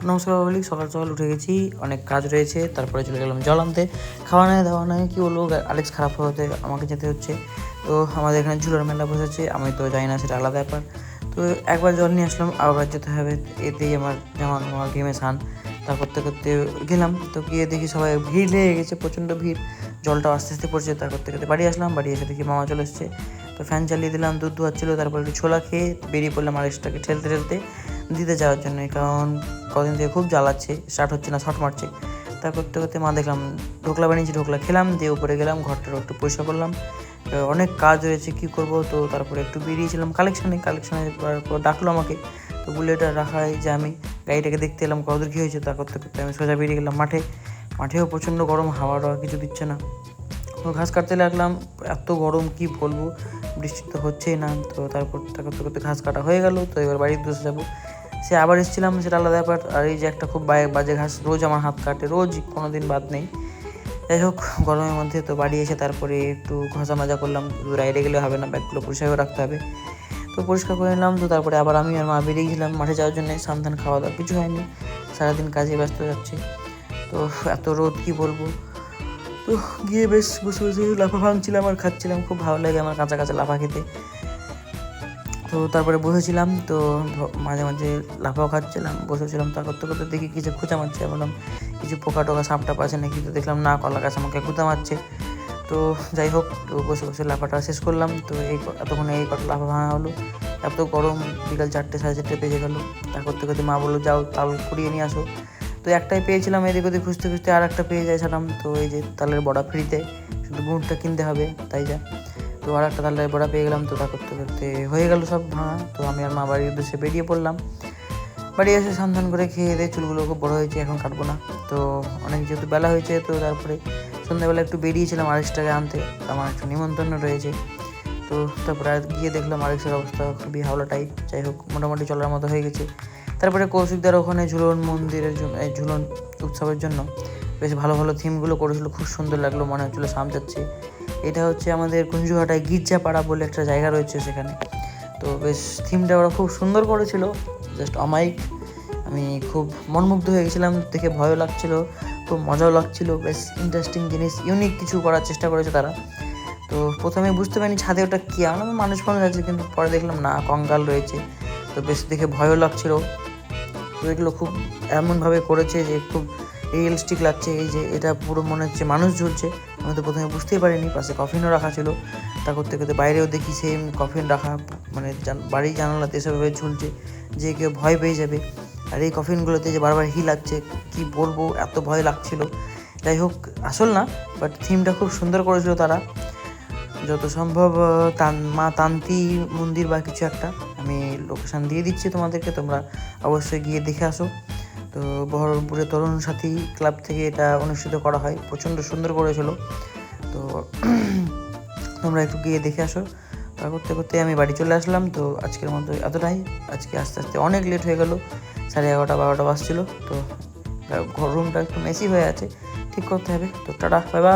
নমস্কার বলি, সকাল সকাল উঠে গেছি, অনেক কাজ রয়েছে। তারপরে চলে গেলাম জল আনতে। খাওয়া নেই দাওয়া নেই, কী বলবো, আলেক্স খারাপ হতে আমাকে যেতে হচ্ছে। তো আমাদের এখানে ঝুলোর মেলা বসেছে, আমি তো যাই না, সেটা আলাদা ব্যাপার। তো একবার জল নিয়ে আসলাম, আবার যেতে হবে। এতেই আমার জামা ঘেমে স্নান। তা করতে করতে গেলাম, তো গিয়ে দেখি সবাই ভিড় লেগে গেছে, প্রচণ্ড ভিড়। জলটা আস্তে আস্তে পড়ছে। তা করতে করতে বাড়ি আসলাম, বাড়ি এসে দেখি মামা চলে এসছে। তো ফ্যান চালিয়ে দিলাম, দুধ ধোয়াচ্ছিলো। তারপর একটু ছোলা খেয়ে বেরিয়ে পড়লাম আলেক্সটাকে ঠেলতে ঠেলতে দিতে যাওয়ার জন্য, কারণ কদিন থেকে খুব জ্বালাচ্ছে, স্টার্ট হচ্ছে না, শর্ট মারছে। তা করতে করতে মা দেখলাম ঢোকলা বানিয়েছি, ঢোকলা খেলাম, দিয়ে উপরে গেলাম, ঘরটা একটু পরিষ্কার করলাম। অনেক কাজ রয়েছে, কী করব। তো তারপরে একটু বেরিয়েছিলাম কালেকশানে ডাকলো আমাকে। তো বুলেটটা রাখাই যে আমি গাড়িটাকে দেখতে এলাম কতদূর কী হয়েছে। তা করতে করতে আমি সোজা বেরিয়ে গেলাম মাঠেও প্রচণ্ড গরম, হাওয়া কিছু দিচ্ছে না। তো ঘাস কাটতে লাগলাম, এত গরম কি বলবো, বৃষ্টি তো হচ্ছেই না। তো তারপর তা করতে করতে ঘাস কাটা হয়ে গেল। তো এবার বাড়ির উদ্দেশ্যে যাবো। সে আবার এসেছিলাম, সেটা আলাদা ব্যাপার। আর এই যে একটা খুব বাজে ঘাস রোজ আমার হাত কাটে, রোজ, কোনো দিন বাদ নেই। যাই হোক, গরমের মধ্যে তো বাড়ি এসে তারপরে একটু ঘষা মাজা করলাম। রাইডে গেলে হবে না, ব্যাগগুলো পরিষ্কার করে রাখতে হবে। তো পরিষ্কার করে নিলাম। তো তারপরে আবার আমি আর মা বেরিয়ে গেছিলাম মাঠে যাওয়ার জন্য। সাবধান, খাওয়া দাওয়া কিছু হয়নি, সারাদিন কাজে ব্যস্ত যাচ্ছে। তো এত রোদ কী বলবো। তো গিয়ে বেশ বসে বসে লাফা ভাঙছিলাম আর খাচ্ছিলাম, খুব ভালো লাগে আমার কাঁচা কাঁচা লাফা খেতে। তো তারপরে বসেছিলাম, তো মাঝে মাঝে লাফাও খাচ্ছিলাম, বসেছিলাম। তা করতে করতে দেখি কিছু খুঁচা মারছে, বললাম কিছু পোকা টোকা সাপ টাপ আছে নাকি। তো দেখলাম না, কলা গাছ আমাকে খুঁচা মারছে। তো যাই হোক, তো বসে বসে লাফাটা শেষ করলাম। তো এতক্ষণে এই কটা লাফা ভাঙা হলো। এত গরম, বিকাল 4টে 4:30 বেজে গেলো। তা করতে করতে মা বললো যাও তাল কুড়িয়ে নিয়ে আসো। তো একটাই পেয়েছিলাম, এদিক ওদিক খুঁজতে খুঁজতে আর একটা পেয়ে যাইছিলাম। তো এই যে তালের বড়া ফ্রিতে, শুধু গুড়টা কিনতে হবে, তাই যা। তো আর একটা তালের বড়া পেয়ে গেলাম। তো তা করতে করতে হয়ে গেল সব ভাঙা। তো আমি আর মা বাড়ির উদ্দেশ্যে বেরিয়ে পড়লাম। বাড়ি এসে স্নান করে খেয়ে দিয়ে, চুলগুলো খুব বড়ো হয়েছে, এখন কাটবো না। তো অনেক যেহেতু বেলা হয়েছে, তো তারপরে সন্ধ্যাবেলা একটু বেরিয়েছিলাম আরেকটাকে আনতে, আমার একটা নিমন্ত্রণ রয়েছে। তো তারপরে গিয়ে দেখলাম আরেকটার অবস্থা খুবই হাওলা টাইপ। যাই হোক, মোটামুটি চলার মতো হয়ে গেছে। তারপরে কৌশিকদার ওখানে ঝুলন মন্দিরের জন্য, এই ঝুলন উৎসবের জন্য বেশ ভালো ভালো থিমগুলো করেছিল, খুব সুন্দর লাগলো, মনে হচ্ছিলো সামচাচ্ছে। এটা হচ্ছে আমাদের কুঞ্জুহাটায় গির্জাপাড়া বলে একটা জায়গা রয়েছে সেখানে। তো বেশ থিমটা ওরা খুব সুন্দর করেছিল, জাস্ট অমায়িক। আমি খুব মনমুগ্ধ হয়ে গেছিলাম, দেখে ভয়ও লাগছিলো, খুব মজাও লাগছিলো। বেশ ইন্টারেস্টিং জিনিস, ইউনিক কিছু করার চেষ্টা করেছে তারা। তো প্রথমে বুঝতে পারিনি ছাদে ওটা কী, আমরা মানুষ আছে, কিন্তু পরে দেখলাম না, কঙ্কাল রয়েছে। তো বেশ দেখে ভয়ও লাগছিলো। তো এগুলো খুব এমনভাবে করেছে যে খুব রিয়েলিস্টিক লাগছে। এই যে এটা পুরো মনে হচ্ছে মানুষ ঝুলছে, আমি তো প্রথমে বুঝতেই পারিনি। পাশে কফিনও রাখা ছিল। তা করতে করতে বাইরেও দেখি সেম কফিন রাখা, মানে বাড়ির জানালাতে এসবভাবে ঝুলছে, যে কেউ ভয় পেয়ে যাবে। আর এই কফিনগুলোতে যে বারবার হিলাচ্ছে, কি বলবো, এত ভয় লাগছিল। যাই হোক, আসল না, বাট থিমটা খুব সুন্দর করেছিল তারা। যত সম্ভব মা তান্তি মন্দির বা কিছু একটা, আমি লোকেশান দিয়ে দিচ্ছি তোমাদেরকে, তোমরা অবশ্যই গিয়ে দেখে আসো। তো বহরমপুরে তরুণ সাথী ক্লাব থেকে এটা অনুষ্ঠিত করা হয়, প্রচণ্ড সুন্দর করেছিল। তো তোমরা একটু গিয়ে দেখে আসো। তা করতে করতে আমি বাড়ি চলে আসলাম। তো আজকের মতো এতটাই। আজকে আস্তে আস্তে অনেক লেট হয়ে গেল, 11:30 12টা বাজছিল। তো রুমটা একটু মেসি হয়ে আছে, ঠিক করতে হবে। তো টাটা, বাই বাই।